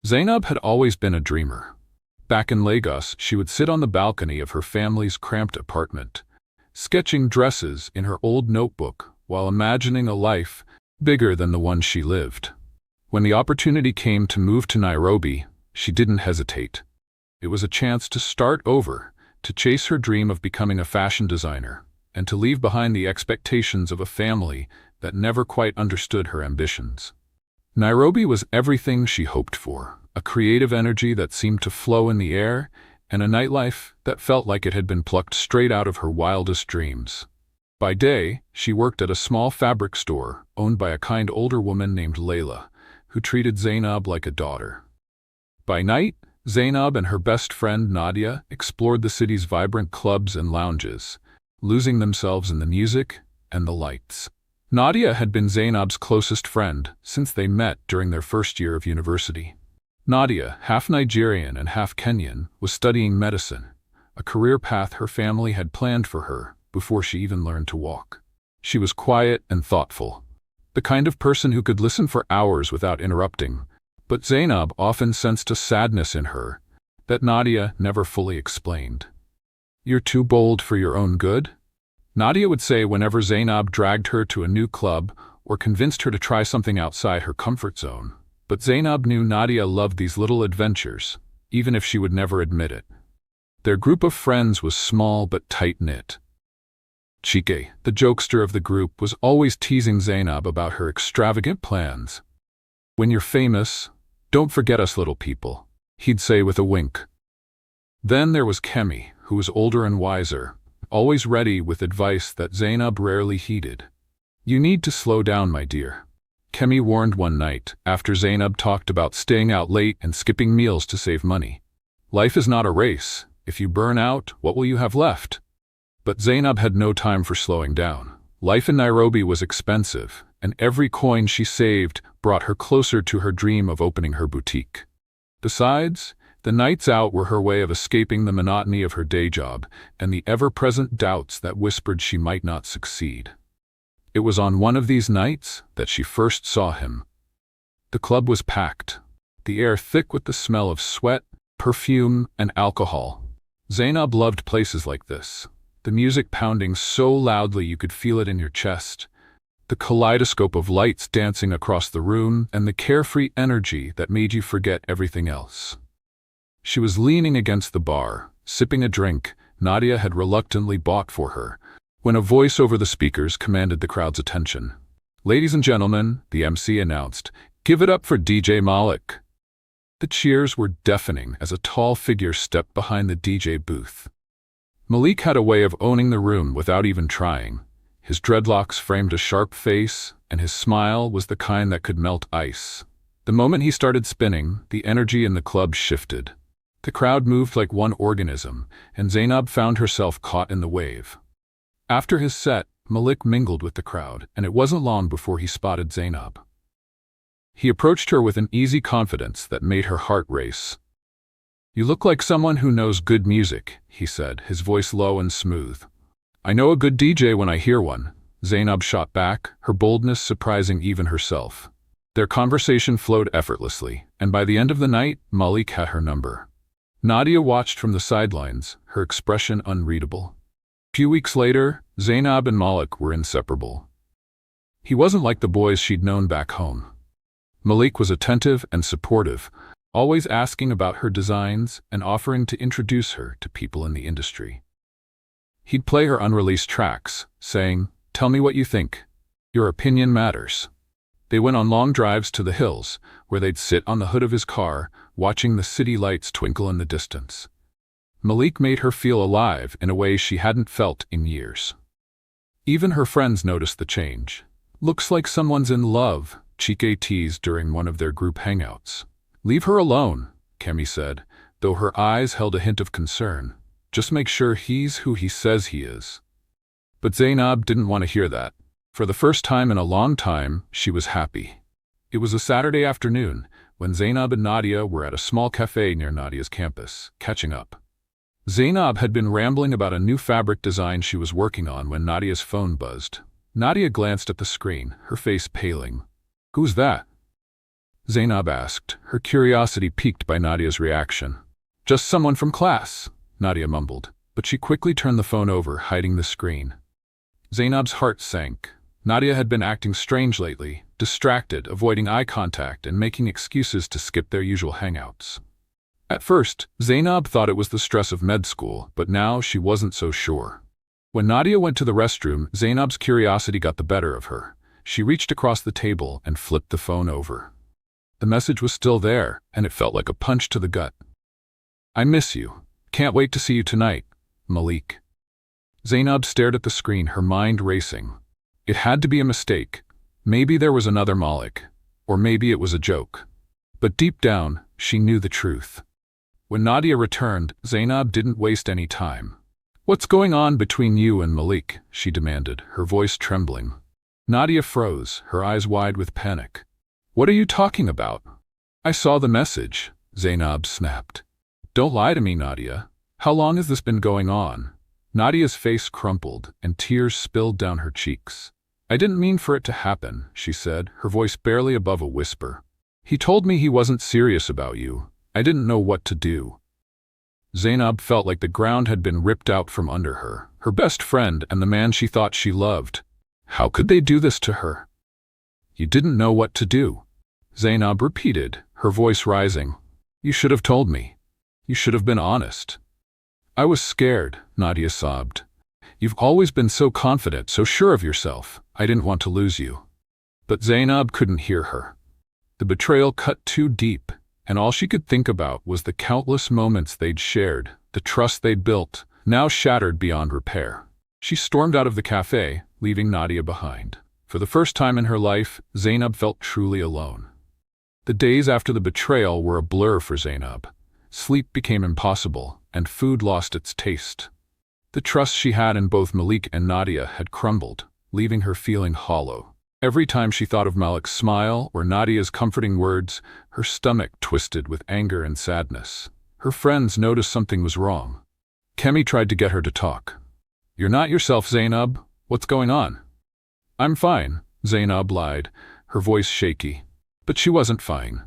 Zainab had always been a dreamer. Back in Lagos, she would sit on the balcony of her family's cramped apartment, sketching dresses in her old notebook while imagining a life bigger than the one she lived. When the opportunity came to move to Nairobi, she didn't hesitate. It was a chance to start over, to chase her dream of becoming a fashion designer, and to leave behind the expectations of a family that never quite understood her ambitions. Nairobi was everything she hoped for, a creative energy that seemed to flow in the air, and a nightlife that felt like it had been plucked straight out of her wildest dreams. By day, she worked at a small fabric store owned by a kind older woman named Layla, who treated Zainab like a daughter. By night, Zainab and her best friend Nadia explored the city's vibrant clubs and lounges, losing themselves in the music and the lights. Nadia had been Zainab's closest friend since they met during their first year of university. Nadia, half Nigerian and half Kenyan, was studying medicine, a career path her family had planned for her before she even learned to walk. She was quiet and thoughtful, the kind of person who could listen for hours without interrupting, but Zainab often sensed a sadness in her that Nadia never fully explained. "You're too bold for your own good?" Nadia would say whenever Zainab dragged her to a new club or convinced her to try something outside her comfort zone. But Zainab knew Nadia loved these little adventures, even if she would never admit it. Their group of friends was small but tight-knit. Chike, the jokester of the group, was always teasing Zainab about her extravagant plans. "When you're famous, don't forget us little people," he'd say with a wink. Then there was Kemi, who was older and wiser, always ready with advice that Zainab rarely heeded. "You need to slow down, my dear," Kemi warned one night after Zainab talked about staying out late and skipping meals to save money. "Life is not a race. If you burn out, what will you have left?" But Zainab had no time for slowing down. Life in Nairobi was expensive, and every coin she saved brought her closer to her dream of opening her boutique. Besides, the nights out were her way of escaping the monotony of her day job and the ever-present doubts that whispered she might not succeed. It was on one of these nights that she first saw him. The club was packed, the air thick with the smell of sweat, perfume, and alcohol. Zainab loved places like this, the music pounding so loudly you could feel it in your chest, the kaleidoscope of lights dancing across the room, and the carefree energy that made you forget everything else. She was leaning against the bar, sipping a drink Nadia had reluctantly bought for her, when a voice over the speakers commanded the crowd's attention. "Ladies and gentlemen," the MC announced, "give it up for DJ Malik." The cheers were deafening as a tall figure stepped behind the DJ booth. Malik had a way of owning the room without even trying. His dreadlocks framed a sharp face, and his smile was the kind that could melt ice. The moment he started spinning, the energy in the club shifted. The crowd moved like one organism, and Zainab found herself caught in the wave. After his set, Malik mingled with the crowd, and it wasn't long before he spotted Zainab. He approached her with an easy confidence that made her heart race. "You look like someone who knows good music," he said, his voice low and smooth. "I know a good DJ when I hear one," Zainab shot back, her boldness surprising even herself. Their conversation flowed effortlessly, and by the end of the night, Malik had her number. Nadia watched from the sidelines, her expression unreadable. A few weeks later, Zainab and Malik were inseparable. He wasn't like the boys she'd known back home. Malik was attentive and supportive, always asking about her designs and offering to introduce her to people in the industry. He'd play her unreleased tracks, saying, "Tell me what you think. Your opinion matters." They went on long drives to the hills, where they'd sit on the hood of his car, watching the city lights twinkle in the distance. Malik made her feel alive in a way she hadn't felt in years. Even her friends noticed the change. "Looks like someone's in love," Chike teased during one of their group hangouts. "Leave her alone," Kemi said, though her eyes held a hint of concern. "Just make sure he's who he says he is." But Zainab didn't want to hear that. For the first time in a long time, she was happy. It was a Saturday afternoon, when Zainab and Nadia were at a small cafe near Nadia's campus, catching up. Zainab had been rambling about a new fabric design she was working on when Nadia's phone buzzed. Nadia glanced at the screen, her face paling. "Who's that?" Zainab asked, her curiosity piqued by Nadia's reaction. Just someone from class, Nadia mumbled, but she quickly turned the phone over, hiding the screen. Zainab's heart sank. Nadia had been acting strange lately, distracted, avoiding eye contact, and making excuses to skip their usual hangouts. At first, Zainab thought it was the stress of med school, but now she wasn't so sure. When Nadia went to the restroom, Zainab's curiosity got the better of her. She reached across the table and flipped the phone over. The message was still there, and it felt like a punch to the gut. I miss you. Can't wait to see you tonight, Malik. Zainab stared at the screen, her mind racing. It had to be a mistake. Maybe there was another Malik, or maybe it was a joke. But deep down, she knew the truth. When Nadia returned, Zainab didn't waste any time. What's going on between you and Malik? She demanded, her voice trembling. Nadia froze, her eyes wide with panic. What are you talking about? I saw the message, Zainab snapped. Don't lie to me, Nadia. How long has this been going on? Nadia's face crumpled, and tears spilled down her cheeks. I didn't mean for it to happen, she said, her voice barely above a whisper. He told me he wasn't serious about you. I didn't know what to do. Zainab felt like the ground had been ripped out from under her, her best friend and the man she thought she loved. How could they do this to her? You didn't know what to do, Zainab repeated, her voice rising. You should have told me. You should have been honest. I was scared, Nadia sobbed. You've always been so confident, so sure of yourself. I didn't want to lose you. But Zainab couldn't hear her. The betrayal cut too deep, and all she could think about was the countless moments they'd shared, the trust they'd built, now shattered beyond repair. She stormed out of the cafe, leaving Nadia behind. For the first time in her life, Zainab felt truly alone. The days after the betrayal were a blur for Zainab. Sleep became impossible, and food lost its taste. The trust she had in both Malik and Nadia had crumbled, leaving her feeling hollow. Every time she thought of Malik's smile or Nadia's comforting words, her stomach twisted with anger and sadness. Her friends noticed something was wrong. Kemi tried to get her to talk. You're not yourself, Zainab. What's going on? I'm fine, Zainab lied, her voice shaky. But she wasn't fine.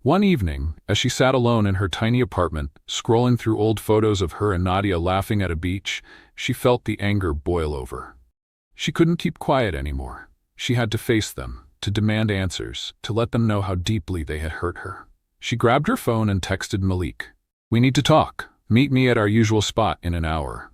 One evening, as she sat alone in her tiny apartment, scrolling through old photos of her and Nadia laughing at a beach, she felt the anger boil over. She couldn't keep quiet anymore. She had to face them, to demand answers, to let them know how deeply they had hurt her. She grabbed her phone and texted Malik. We need to talk. Meet me at our usual spot in an hour.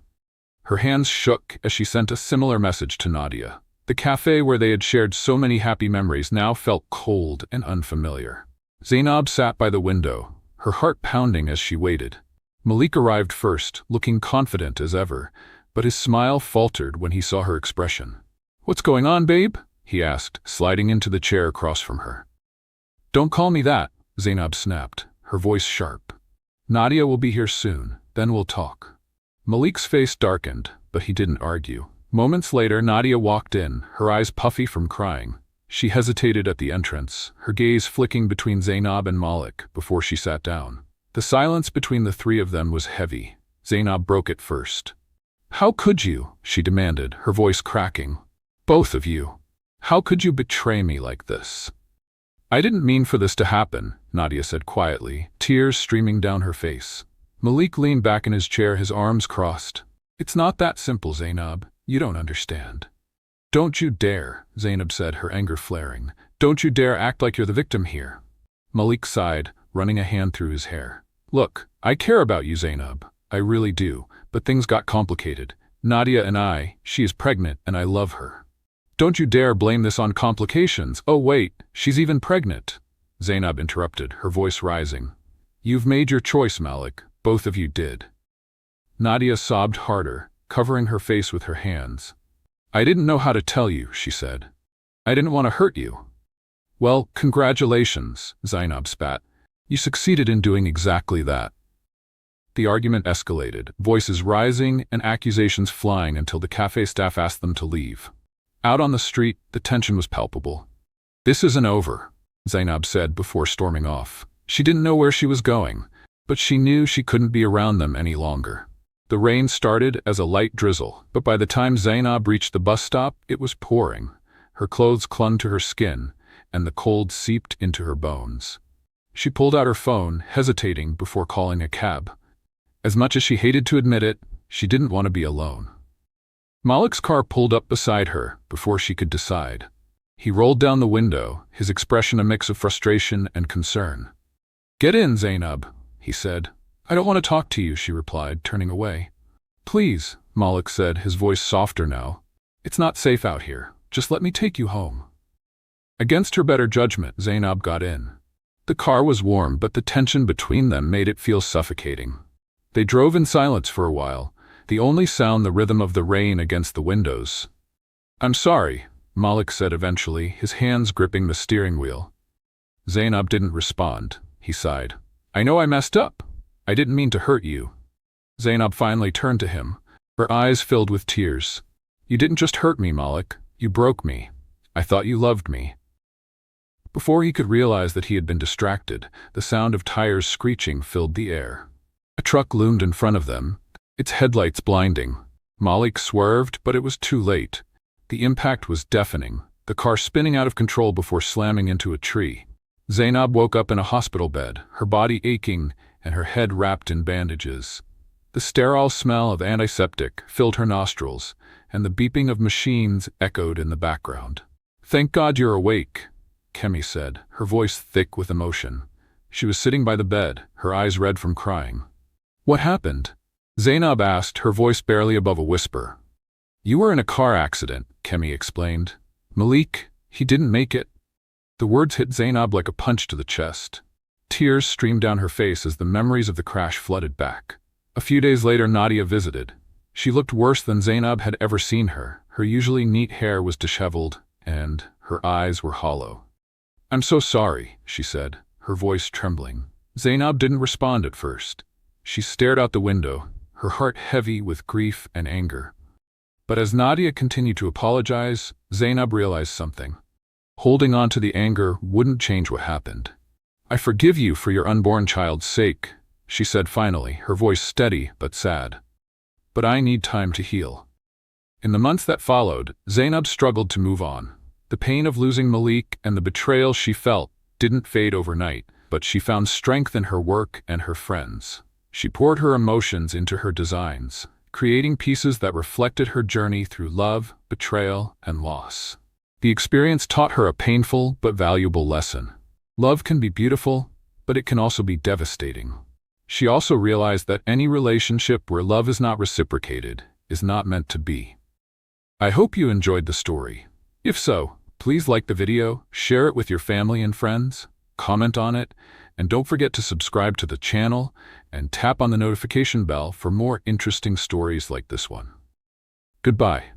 Her hands shook as she sent a similar message to Nadia. The cafe where they had shared so many happy memories now felt cold and unfamiliar. Zainab sat by the window, her heart pounding as she waited. Malik arrived first, looking confident as ever, but his smile faltered when he saw her expression. What's going on, babe? He asked, sliding into the chair across from her. Don't call me that, Zainab snapped, her voice sharp. Nadia will be here soon, then we'll talk. Malik's face darkened, but he didn't argue. Moments later, Nadia walked in, her eyes puffy from crying. She hesitated at the entrance, her gaze flicking between Zainab and Malik before she sat down. The silence between the three of them was heavy. Zainab broke it first. How could you? She demanded, her voice cracking. Both of you. How could you betray me like this? I didn't mean for this to happen, Nadia said quietly, tears streaming down her face. Malik leaned back in his chair, his arms crossed. It's not that simple, Zainab. You don't understand. Don't you dare, Zainab said, her anger flaring. Don't you dare act like you're the victim here. Malik sighed, running a hand through his hair. Look, I care about you, Zainab. I really do, but things got complicated. Nadia and she is pregnant and I love her. Don't you dare blame this on complications. Oh wait, she's even pregnant. Zainab interrupted, her voice rising. You've made your choice, Malik. Both of you did. Nadia sobbed harder, covering her face with her hands. I didn't know how to tell you, she said. I didn't want to hurt you. Well, congratulations, Zainab spat. You succeeded in doing exactly that. The argument escalated, voices rising and accusations flying until the cafe staff asked them to leave. Out on the street, the tension was palpable. This isn't over, Zainab said before storming off. She didn't know where she was going, but she knew she couldn't be around them any longer. The rain started as a light drizzle, but by the time Zainab reached the bus stop, it was pouring. Her clothes clung to her skin, and the cold seeped into her bones. She pulled out her phone, hesitating before calling a cab. As much as she hated to admit it, she didn't want to be alone. Malik's car pulled up beside her before she could decide. He rolled down the window, his expression a mix of frustration and concern. "Get in, Zainab," he said. "I don't want to talk to you," she replied, turning away. "Please," Malik said, his voice softer now. "It's not safe out here. Just let me take you home." Against her better judgment, Zainab got in. The car was warm, but the tension between them made it feel suffocating. They drove in silence for a while, the only sound the rhythm of the rain against the windows. "I'm sorry," Malik said eventually, his hands gripping the steering wheel. Zainab didn't respond. He sighed. "I know I messed up. I didn't mean to hurt you." Zainab finally turned to him, her eyes filled with tears. "You didn't just hurt me, Malik. You broke me. I thought you loved me." Before he could realize that he had been distracted, the sound of tires screeching filled the air. A truck loomed in front of them, its headlights blinding. Malik swerved, but it was too late. The impact was deafening, the car spinning out of control before slamming into a tree. Zainab woke up in a hospital bed, her body aching and her head wrapped in bandages. The sterile smell of antiseptic filled her nostrils, and the beeping of machines echoed in the background. "Thank God you're awake," Kemi said, her voice thick with emotion. She was sitting by the bed, her eyes red from crying. "What happened?" Zainab asked, her voice barely above a whisper. "You were in a car accident," Kemi explained. "Malik, he didn't make it." The words hit Zainab like a punch to the chest. Tears streamed down her face as the memories of the crash flooded back. A few days later, Nadia visited. She looked worse than Zainab had ever seen her. Her usually neat hair was disheveled, and her eyes were hollow. "I'm so sorry," she said, her voice trembling. Zainab didn't respond at first. She stared out the window, her heart heavy with grief and anger. But as Nadia continued to apologize, Zainab realized something. Holding on to the anger wouldn't change what happened. "I forgive you for your unborn child's sake," she said finally, her voice steady but sad. "But I need time to heal." In the months that followed, Zainab struggled to move on. The pain of losing Malik and the betrayal she felt didn't fade overnight, but she found strength in her work and her friends. She poured her emotions into her designs, creating pieces that reflected her journey through love, betrayal, and loss. The experience taught her a painful but valuable lesson. Love can be beautiful, but it can also be devastating. She also realized that any relationship where love is not reciprocated is not meant to be. I hope you enjoyed the story. If so, please like the video, share it with your family and friends, comment on it, and don't forget to subscribe to the channel and tap on the notification bell for more interesting stories like this one. Goodbye.